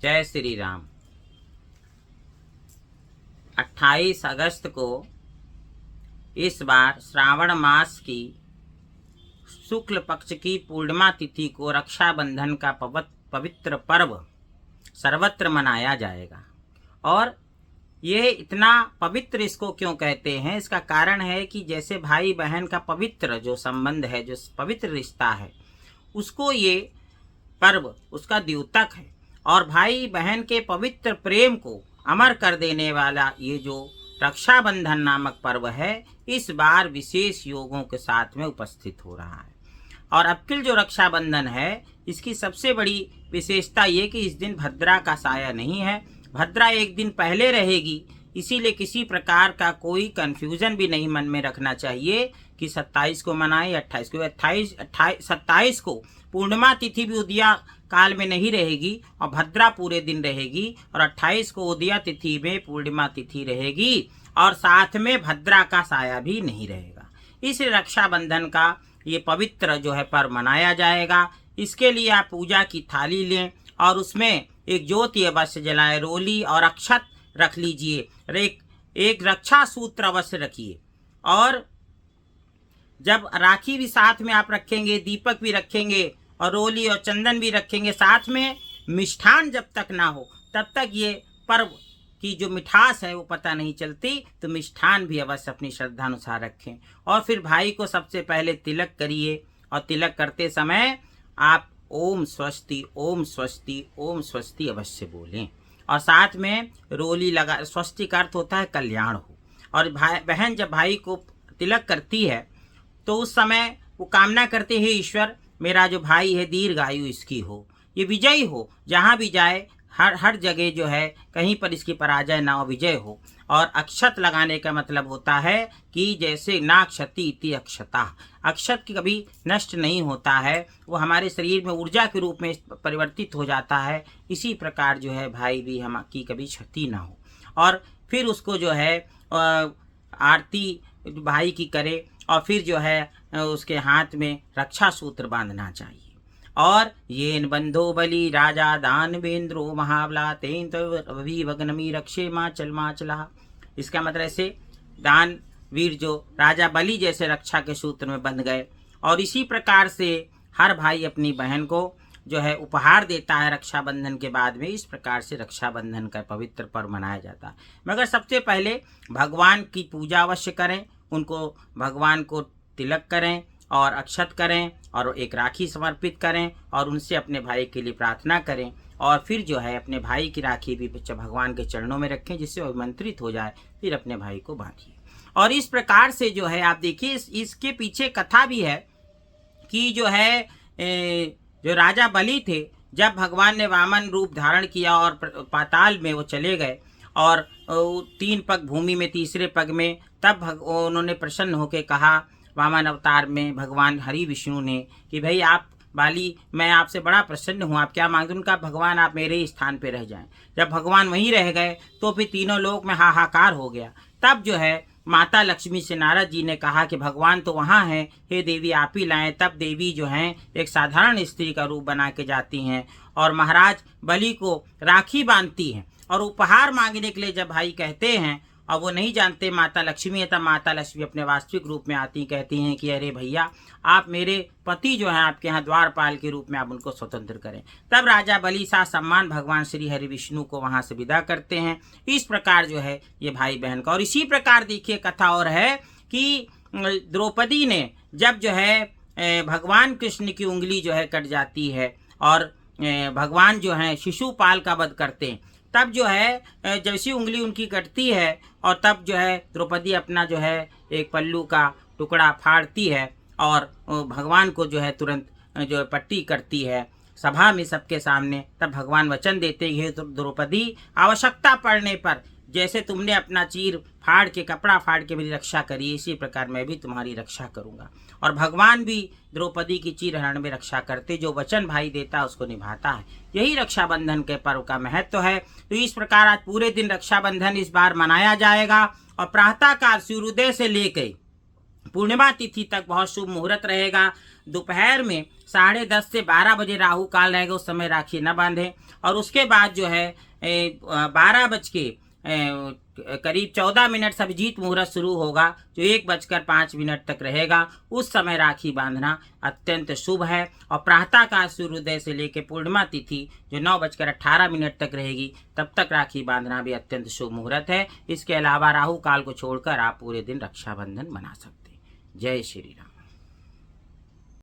जय श्री राम। 28 अगस्त को इस बार श्रावण मास की शुक्ल पक्ष की पूर्णिमा तिथि को रक्षाबंधन का पवित्र पर्व सर्वत्र मनाया जाएगा। और ये इतना पवित्र इसको क्यों कहते हैं, इसका कारण है कि जैसे भाई बहन का पवित्र जो संबंध है, जो पवित्र रिश्ता है, उसको ये पर्व उसका द्योतक है। और भाई बहन के पवित्र प्रेम को अमर कर देने वाला ये जो रक्षाबंधन नामक पर्व है, इस बार विशेष योगों के साथ में उपस्थित हो रहा है। और अब की जो रक्षाबंधन है, इसकी सबसे बड़ी विशेषता ये कि इस दिन भद्रा का साया नहीं है। भद्रा एक दिन पहले रहेगी, इसीलिए किसी प्रकार का कोई कन्फ्यूजन भी नहीं मन में रखना चाहिए कि 27 को मनाएं 28 को। 27 को पूर्णिमा तिथि भी उदया काल में नहीं रहेगी और भद्रा पूरे दिन रहेगी, और 28 को उदया तिथि में पूर्णिमा तिथि रहेगी और साथ में भद्रा का साया भी नहीं रहेगा। इस रक्षाबंधन का ये पवित्र जो है पर्व मनाया जाएगा। इसके लिए आप पूजा की थाली लें और उसमें एक ज्योति अवश्य जलाएं, रोली और अक्षत रख लीजिए, एक रक्षा सूत्र अवश्य रखिए। और जब राखी भी साथ में आप रखेंगे, दीपक भी रखेंगे और रोली और चंदन भी रखेंगे साथ में, मिष्ठान जब तक ना हो तब तक ये पर्व की जो मिठास है वो पता नहीं चलती। तो मिष्ठान भी अवश्य अपनी श्रद्धा अनुसार रखें। और फिर भाई को सबसे पहले तिलक करिए, और तिलक करते समय आप ओम स्वस्ति ओम स्वस्ति ओम स्वस्ति अवश्य बोलें। और साथ में रोली लगा, स्वस्ति का अर्थ होता है कल्याण हो। और बहन जब भाई को तिलक करती है तो उस समय वो कामना करते हैं, ईश्वर मेरा जो भाई है दीर्घायु इसकी हो, ये विजयी हो, जहाँ भी जाए हर जगह जो है कहीं पर इसकी पराजय ना हो, विजय हो। और अक्षत लगाने का मतलब होता है कि जैसे ना क्षति इति अक्षता, अक्षत की कभी नष्ट नहीं होता है, वो हमारे शरीर में ऊर्जा के रूप में परिवर्तित हो जाता है। इसी प्रकार जो है भाई भी हम की कभी क्षति ना हो। और फिर उसको जो है आरती भाई की करे, और फिर जो है उसके हाथ में रक्षा सूत्र बांधना चाहिए। और येन बंधो बलि राजा दानवेंद्रो महाबला तेन वग्नमी रक्षे माचला। इसका मतलब ऐसे दान वीर जो राजा बलि जैसे रक्षा के सूत्र में बंध गए। और इसी प्रकार से हर भाई अपनी बहन को जो है उपहार देता है रक्षाबंधन के बाद में। इस प्रकार से रक्षाबंधन का पवित्र पर्व मनाया जाता है। मगर सबसे पहले भगवान की पूजा अवश्य करें, उनको भगवान को तिलक करें और अक्षत करें और एक राखी समर्पित करें और उनसे अपने भाई के लिए प्रार्थना करें। और फिर जो है अपने भाई की राखी भी भगवान के चरणों में रखें, जिससे अभिमंत्रित हो जाए, फिर अपने भाई को बांधिए। और इस प्रकार से जो है आप देखिए, इसके पीछे कथा भी है कि जो है जो राजा बलि थे, जब भगवान ने वामन रूप धारण किया और पाताल में वो चले गए और 3 पग भूमि में, तीसरे पग में, तब उन्होंने प्रसन्न होकर कहा वामन अवतार में भगवान हरि विष्णु ने कि भाई आप बाली, मैं आपसे बड़ा प्रसन्न हूँ, आप क्या मांगते? उनका भगवान आप मेरे ही स्थान पे रह जाएं। जब भगवान वहीं रह गए तो फिर तीनों लोक में हाहाकार हो गया। तब जो है माता लक्ष्मी से नारद जी ने कहा कि भगवान तो वहाँ हैं, हे देवी आप ही लाएं। तब देवी जो हैं एक साधारण स्त्री का रूप बना के जाती हैं और महाराज बलि को राखी बांधती हैं। और उपहार मांगने के लिए जब भाई कहते हैं और वो नहीं जानते माता लक्ष्मी है, तब माता लक्ष्मी अपने वास्तविक रूप में आती, कहती हैं कि अरे भैया आप मेरे पति जो हैं आपके यहाँ द्वारपाल के रूप में आप उनको स्वतंत्र करें। तब राजा बलि सा सम्मान भगवान श्री हरि विष्णु को वहाँ से विदा करते हैं। इस प्रकार जो है ये भाई बहन का। और इसी प्रकार देखिए कथा और है कि द्रौपदी ने जब जो है भगवान कृष्ण की उंगली जो है कट जाती है और भगवान जो है शिशुपाल का वध करते हैं, तब जो है जैसी उंगली उनकी कटती है और तब जो है द्रौपदी अपना जो है एक पल्लू का टुकड़ा फाड़ती है और भगवान को जो है तुरंत जो पट्टी करती है सभा में सबके सामने। तब भगवान वचन देते हैं, द्रौपदी आवश्यकता पड़ने पर जैसे तुमने अपना चीर फाड़ के, कपड़ा फाड़ के मेरी रक्षा करी, इसी प्रकार मैं भी तुम्हारी रक्षा करूंगा। और भगवान भी द्रौपदी की चीर हरण में रक्षा करते, जो वचन भाई देता है उसको निभाता है। यही रक्षाबंधन के पर्व का महत्व है। तो इस प्रकार आज पूरे दिन रक्षाबंधन इस बार मनाया जाएगा। और प्रातःकाल सूर्योदय से लेकर पूर्णिमा तिथि तक बहुत शुभ मुहूर्त रहेगा। दोपहर में 10:30 से 12 बजे राहु काल रहेगा, उस समय राखी न बांधें। और उसके बाद जो है 12 बज के करीब 14 मिनट से अभिजीत मुहूर्त शुरू होगा, जो 1:05 तक रहेगा। उस समय राखी बांधना अत्यंत शुभ है। और प्रातःकाल सूर्योदय से लेकर पूर्णिमा तिथि जो 9:18 तक रहेगी, तब तक राखी बांधना भी अत्यंत शुभ मुहूर्त है। इसके अलावा राहु काल को छोड़कर आप पूरे दिन रक्षाबंधन मना सकते हैं। जय श्री राम।